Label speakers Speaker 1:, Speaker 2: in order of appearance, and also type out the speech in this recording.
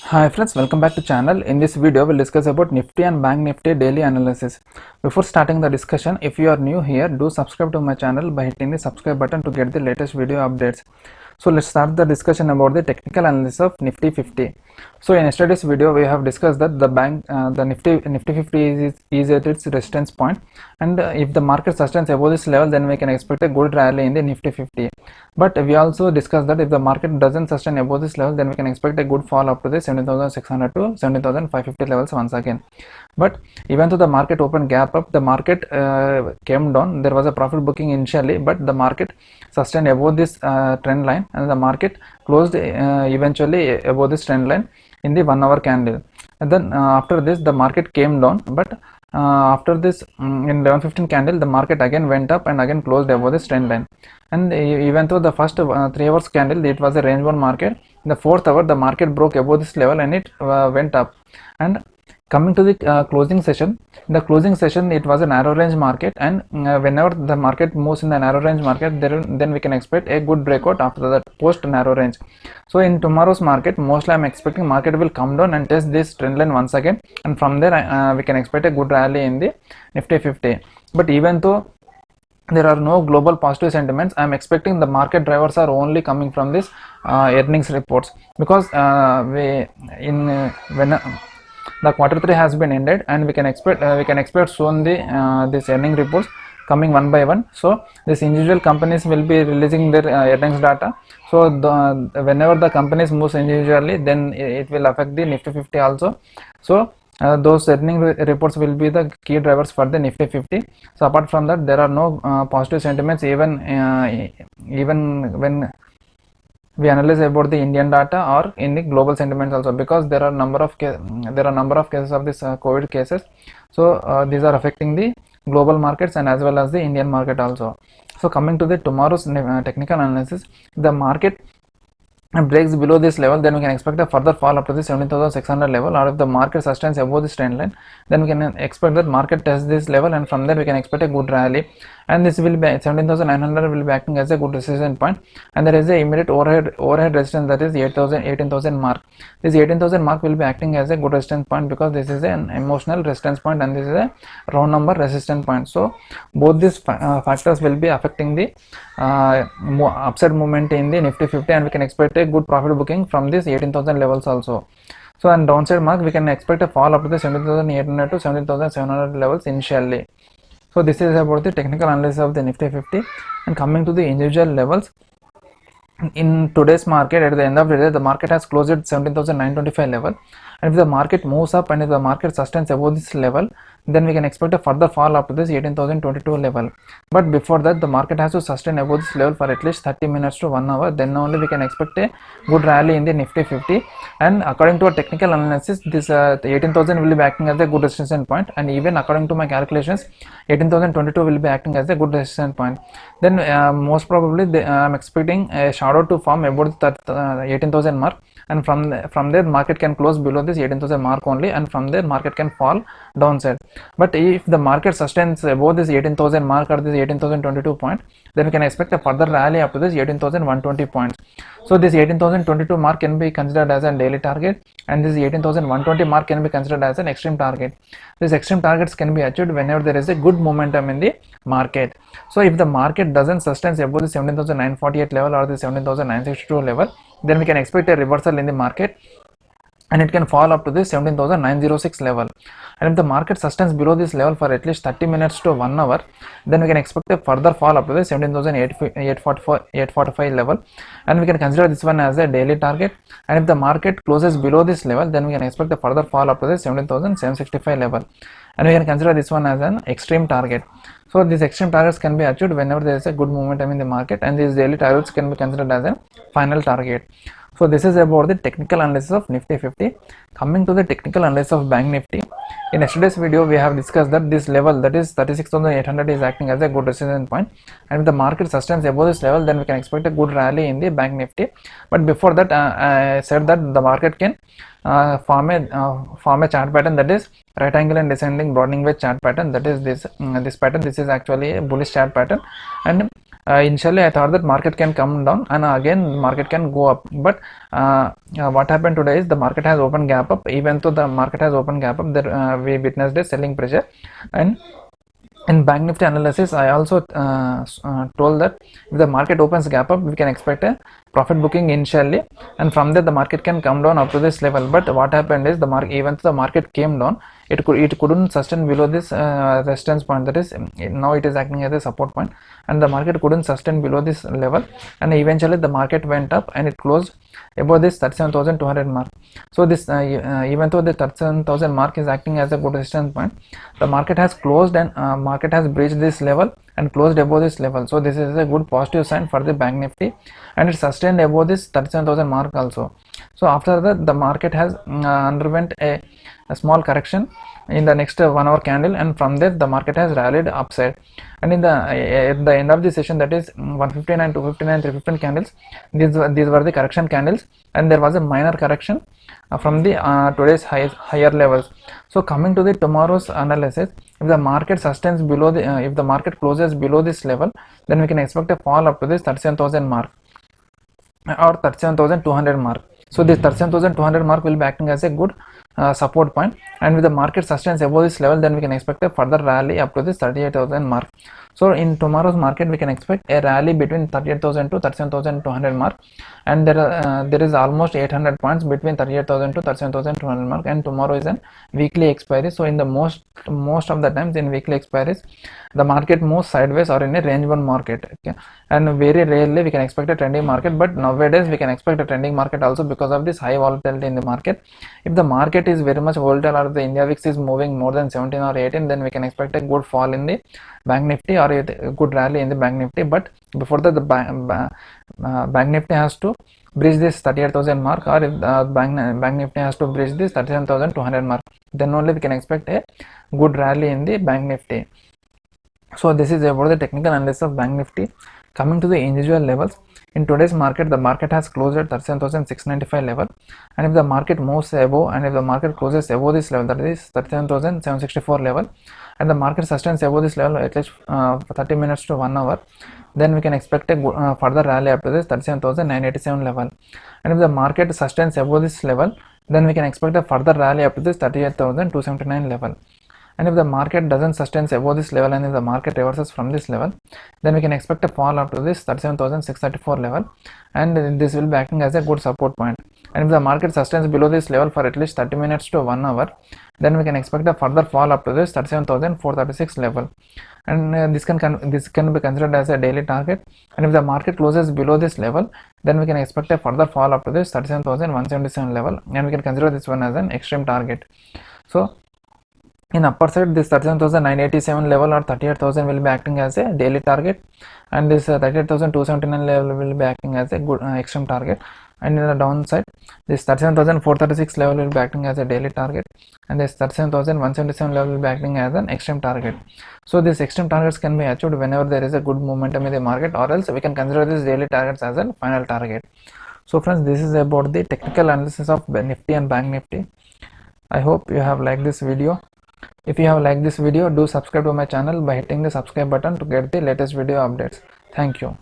Speaker 1: Hi friends, welcome back to channel. In this video, we'll discuss about Nifty and Bank Nifty daily analysis. Before starting the discussion, if you are new here, do subscribe to my channel by hitting the subscribe button to get the latest video updates. So let's start the discussion about the technical analysis of Nifty 50. So in yesterday's video, we have discussed that the Nifty 50 is at its resistance point, and if the market sustains above this level, then we can expect a good rally in the Nifty 50. But we also discussed that if the market doesn't sustain above this level, then we can expect a good fall up to the 17,600 to 17,550 levels once again. But even though the market opened gap up, the market came down. There was a profit booking initially, but the market sustained above this trend line, and the market closed eventually above this trend line in the 1 hour candle. And then after this, the market came down, but after this in 11:15 candle, the market again went up and again closed above this trend line. And even though the first 3 hours candle, it was a range bound market, in the 4th hour the market broke above this level and it went up. And coming to the closing session, in the closing session it was a narrow range market, and whenever the market moves in the narrow range market, then we can expect a good breakout after that post narrow range. So in tomorrow's market, mostly I'm expecting market will come down and test this trend line once again, and from there we can expect a good rally in the Nifty 50. But even though there are no global positive sentiments, I'm expecting the market drivers are only coming from this earnings reports, because when the quarter 3 has been ended, and we can expect soon the this earning reports coming one by one. So these individual companies will be releasing their earnings data. So whenever the companies moves individually, then it will affect the Nifty 50 also. So those earning reports will be the key drivers for the Nifty 50. So apart from that, there are no positive sentiments even when we analyze about the Indian data or in the global sentiments also, because there are number of cases of this COVID cases. So these are affecting the global markets and as well as the Indian market also. So coming to the tomorrow's technical analysis, the market breaks below this level, then we can expect a further fall up to the 17,600 level, or if the market sustains above this trend line, then we can expect that market tests this level, and from there we can expect a good rally. And this will be 17,900 will be acting as a good resistance point, and there is a immediate overhead resistance, that is 18,000 mark. This 18,000 mark will be acting as a good resistance point, because this is an emotional resistance point and this is a round number resistance point. So both these factors will be affecting the upside movement in the Nifty 50, and we can expect a good profit booking from this 18,000 levels also. So on downside mark, we can expect a fall up to the 17,800 to 17,700 levels initially. So this is about the technical analysis of the Nifty 50. And coming to the individual levels, in today's market, at the end of the day, the market has closed at 17,925 level, and if the market moves up and if the market sustains above this level, then we can expect a further fall up to this 18,022 level. But before that, the market has to sustain above this level for at least 30 minutes to 1 hour, then only we can expect a good rally in the Nifty 50. And according to a technical analysis, this 18,000 will be acting as a good resistance point, and even according to my calculations, 18,022 will be acting as a good resistance point. Then most probably I'm expecting a shadow to form about that 18,000 mark, and from there market can close below this 18,000 mark only, and from there market can fall downside. But if the market sustains above this 18,000 mark or this 18,022 point, then we can expect a further rally up to this 18,120 points. So this 18,022 mark can be considered as a daily target, and this 18,120 mark can be considered as an extreme target. These extreme targets can be achieved whenever there is a good momentum in the market. So if the market doesn't sustain above the 17,948 level or the 17,962 level, then we can expect a reversal in the market, and it can fall up to the 17,906 level. And if the market sustains below this level for at least 30 minutes to 1 hour, then we can expect a further fall up to the 17,845 level, and we can consider this one as a daily target. And if the market closes below this level, then we can expect a further fall up to the 17,765 level, and we can consider this one as an extreme target. So these extreme targets can be achieved whenever there is a good momentum in the market, and these daily targets can be considered as a final target. So this is about the technical analysis of Nifty 50. Coming to the technical analysis of Bank Nifty, in yesterday's video we have discussed that this level, that is 36,800, is acting as a good resistance point, and if the market sustains above this level, then we can expect a good rally in the Bank Nifty. But before that, I said that the market can form a chart pattern, that is right angle and descending broadening wedge chart pattern, that is this pattern. This is actually a bullish chart pattern, and initially I thought that market can come down and again market can go up, but what happened today is the market has opened gap up. Even though the market has opened gap up, there we witnessed a selling pressure. And in bank nifty analysis I also told that if the market opens gap up, we can expect a profit booking initially, and from there the market can come down up to this level. But what happened is the market, even though the market came down, it couldn't sustain below this resistance point, that is now it is acting as a support point, and the market couldn't sustain below this level, and eventually the market went up and it closed above this 37,200 mark. So this even though the 37,000 mark is acting as a good resistance point, the market has closed and market has breached this level and closed above this level. So this is a good positive sign for the bank nifty, and it sustained above this 37,000 mark also. So after that the market has underwent a small correction in the next 1 hour candle, and from there the market has rallied upside. And in the at the end of the session, that is 159, 259, 315 candles, these were the correction candles, and there was a minor correction from the today's higher levels. So coming to the tomorrow's analysis, if the market sustains below the if the market closes below this level, then we can expect a fall up to this 37,000 mark or 37,200 mark. So this 37,200 mark will be acting as a good support point, and with the market sustains above this level, then we can expect a further rally up to this 38,000 mark. So in tomorrow's market we can expect a rally between 38,000 to 37,200 mark, and there is almost 800 points between 38,000 to 37,200 mark, and tomorrow is an weekly expiry. So in the most of the times in weekly expiries, the market moves sideways or in a range bound market, okay? And very rarely we can expect a trending market, but nowadays we can expect a trending market also because of this high volatility in the market. If the market is very much volatile or the India VIX is moving more than 17 or 18, then we can expect a good fall in the bank nifty or a good rally in the bank nifty. But before that, the bank nifty has to breach this 38,000 mark, or if bank nifty has to breach this 37,200 mark, then only we can expect a good rally in the bank nifty. So this is about the technical analysis of bank nifty. Coming to the individual levels, in today's market the market has closed at 37,695 level, and if the market moves above and if the market closes above this level, that is 37,764 level, and the market sustains above this level at least 30 minutes to 1 hour, then we can expect a further rally up to this 37,987 level. And if the market sustains above this level, then we can expect a further rally up to this 38,279 level. And if the market doesn't sustain above this level, and if the market reverses from this level, then we can expect a fall up to this 37,634 level, and this will be acting as a good support point. And if the market sustains below this level for at least 30 minutes to 1 hour, then we can expect a further fall up to this 37,436 level, and this can be considered as a daily target. And if the market closes below this level, then we can expect a further fall up to this 37,177 level, and we can consider this one as an extreme target. So in upper side, this 37,987 level or 38,000 will be acting as a daily target, and this 38,279 level will be acting as a good extreme target. And in the downside, this 37,436 level will be acting as a daily target, and this 37,177 level will be acting as an extreme target. So these extreme targets can be achieved whenever there is a good momentum in the market, or else we can consider these daily targets as a final target. So friends, this is about the technical analysis of Nifty and Bank Nifty. I hope you have liked this video. If you have liked this video, do subscribe to my channel by hitting the subscribe button to get the latest video updates. Thank you.